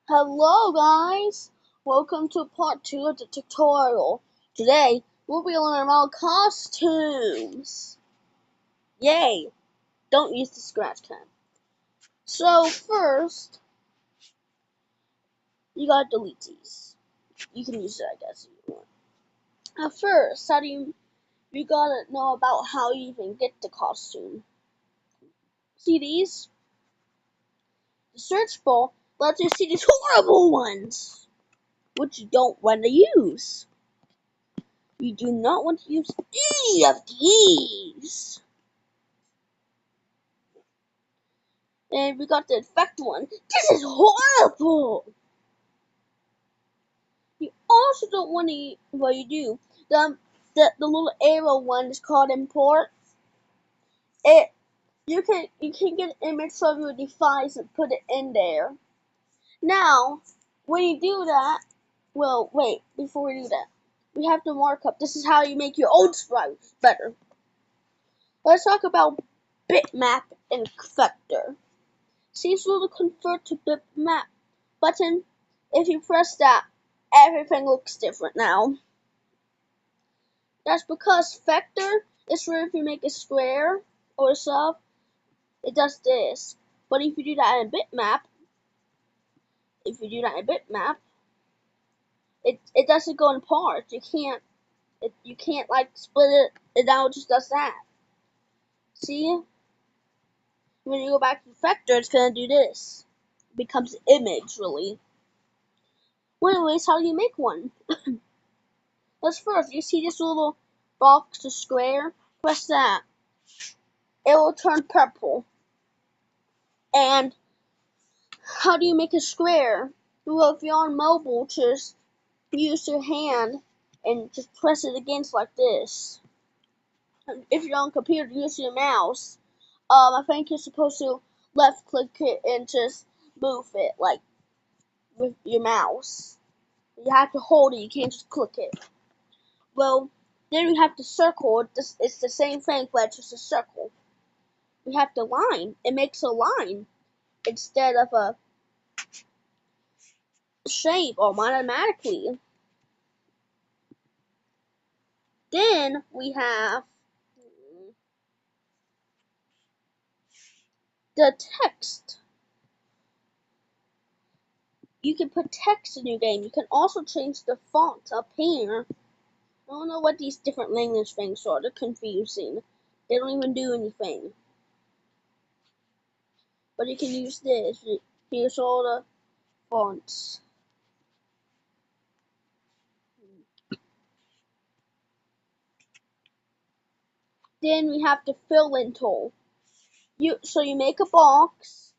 Hello guys! Welcome to part 2 of the tutorial. Today, we'll be learning about costumes. Yay! Don't use the scratch can. So first, you gotta delete these. You can use it, I guess, if you want. First, you gotta know about how you even get the costume. See these? The search bar lets you see these horrible ones, which you don't want to use. You do not want to use any of these. And we got the effect one. This is horrible. You also don't want to. What you do? The little arrow one is called import. It you can get an image of your device and put it in there. Now, when you do that, well, wait. Before we do that, we have to mark up. This is how you make your old sprite better. Let's talk about bitmap and vector. See this little convert to bitmap button? If you press that, everything looks different now. That's because vector is where if you make a square or sub, it does this. But if you do that in bitmap, it doesn't go in parts. You can't like split it. It now just does that. See? When you go back to vector, it's gonna do this. It becomes an image, really. Well, anyways, how do you make one? Let's first, you see this little box, the square? Press that. It will turn purple. And how do you make a square? Well, if you're on mobile, just use your hand and just press it against like this. If you're on computer, use your mouse. I think you're supposed to left click it and just move it like with your mouse. You have to hold it, you can't just click it. Well, then we have the circle. It's the same thing, but it's just a circle. We have the line. It makes a line instead of a shape automatically. Then we have the text. You can put text in your game. You can also change the font up here. I don't know what these different language things are. They're confusing. They don't even do anything. But you can use this. Here's all the fonts. Then we have the fill in tool. So you make a box.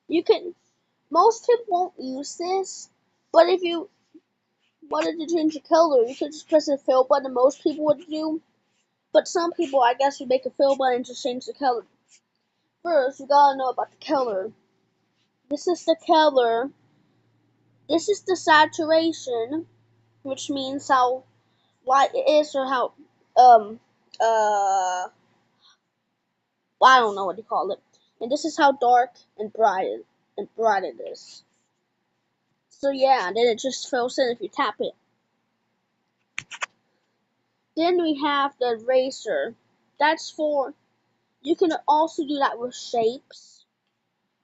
Most people won't use this, but if you wanted to change the color, you could just press the fill button. Most people would do, but some people, I guess, would make a fill button and just change the color. First, you gotta know about the color. This is the color. This is the saturation, which means how light it is or how uh I don't know what you call it. And this is how dark and bright it is. So yeah, then it just fills in if you tap it. Then we have the eraser. That's for, you can also do that with shapes,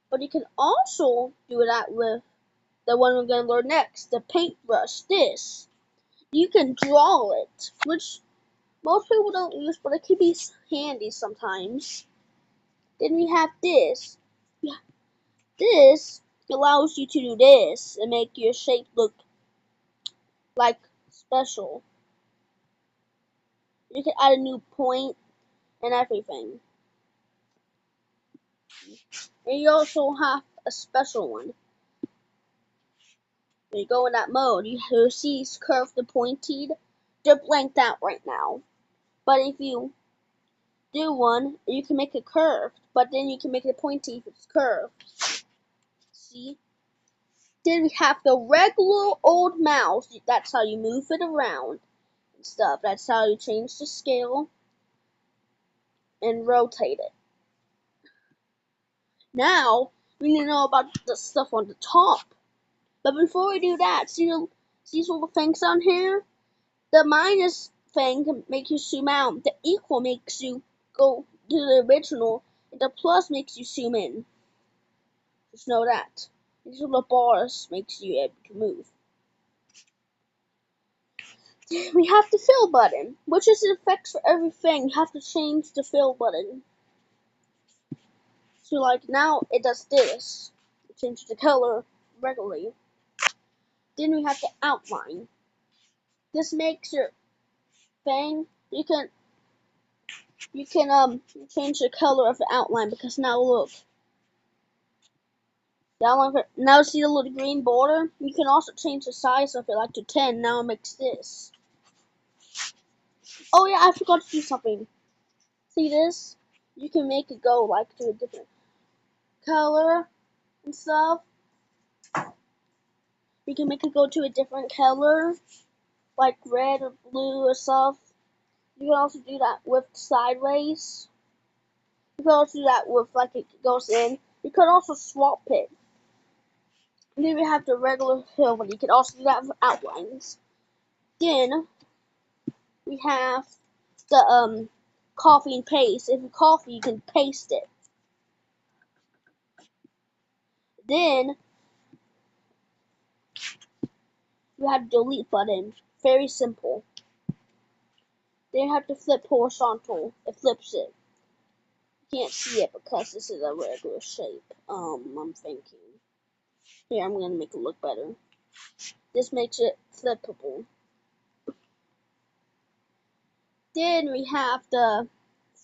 but you can also do that with the one we're going to learn next, the paintbrush. This, you can draw it, which most people don't use, but it can be handy sometimes. Then we have this. This allows you to do this and make your shape look like special. You can add a new point and everything. And you also have a special one. When you go in that mode, you see it's curved and pointed. They're blanked out right now. But if you do one, you can make it curved. But then you can make it pointy if it's curved. See? Then we have the regular old mouse. That's how you move it around and stuff. That's how you change the scale and rotate it. Now, we need to know about the stuff on the top. But before we do that, see these little things on here? The minus thing can make you zoom out. The equal makes you go to the original. And the plus makes you zoom in. Just know that. These little bars makes you able to move. We have the fill button, which is an effect for everything. You have to change the fill button. So like now it does this. It changes the color regularly. Then we have the outline. This makes your thing. You can change the color of the outline because now look. The outline now see the little green border? You can also change the size of it like to 10. Now it makes this. Oh yeah, I forgot to do something. See this? You can make it go like to a different color and stuff. You can make it go to a different color, like red or blue or stuff. You can also do that with sideways. You can also do that with like it goes in. You can also swap it. And then we have the regular fill, but you can also do that with outlines. Then we have the copy and paste. If you copy, you can paste it. Then you have the delete button. Very simple. Then you have to flip horizontal. It flips it. You can't see it because this is a regular shape. I'm thinking. Here, I'm gonna make it look better. This makes it flippable. Then we have the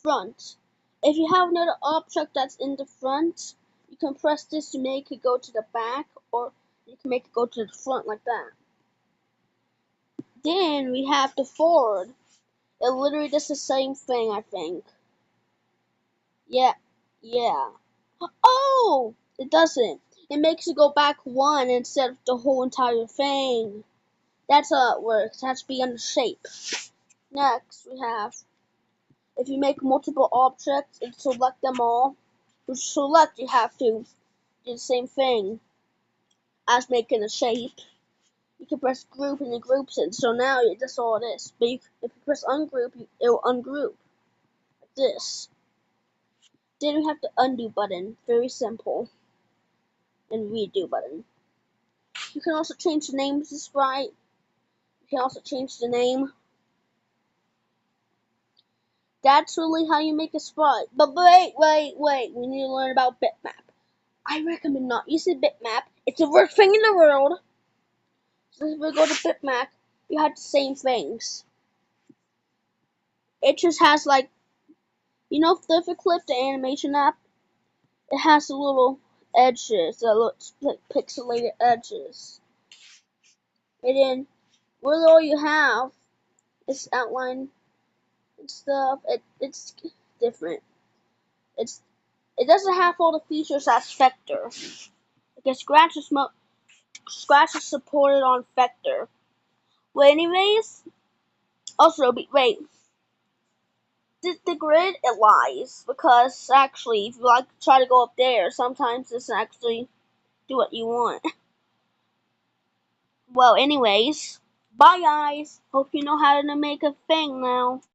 front. If you have another object that's in the front, you can press this to make it go to the back, or you can make it go to the front like that. Then we have the forward. It literally does the same thing, I think. Yeah. Oh! It doesn't. It makes it go back one instead of the whole entire thing. That's how it works. It has to be on the shape. Next, we have, if you make multiple objects and select them all, to select you have to do the same thing as making a shape. You can press group and it groups it. So now that's all it is. But if you press ungroup, it will ungroup. Like this. Then we have the undo button. Very simple. And redo button. You can also change the name of the sprite. You can also change the name. That's really how you make a sprite. But wait. We need to learn about bitmap. I recommend not using bitmap. It's the worst thing in the world. So if we go to bitmap, you have the same things. It just has like, you know, Flipperclip, the animation app. It has the little edges that look like pixelated edges. And then really all you have is outline and stuff. It's different. It doesn't have all the features as Vector. Because Scratch is supported on Vector. Well, anyways, also wait. The grid, it lies because actually, if you like try to go up there, sometimes this actually do what you want. Well, anyways, bye guys. Hope you know how to make a thing now.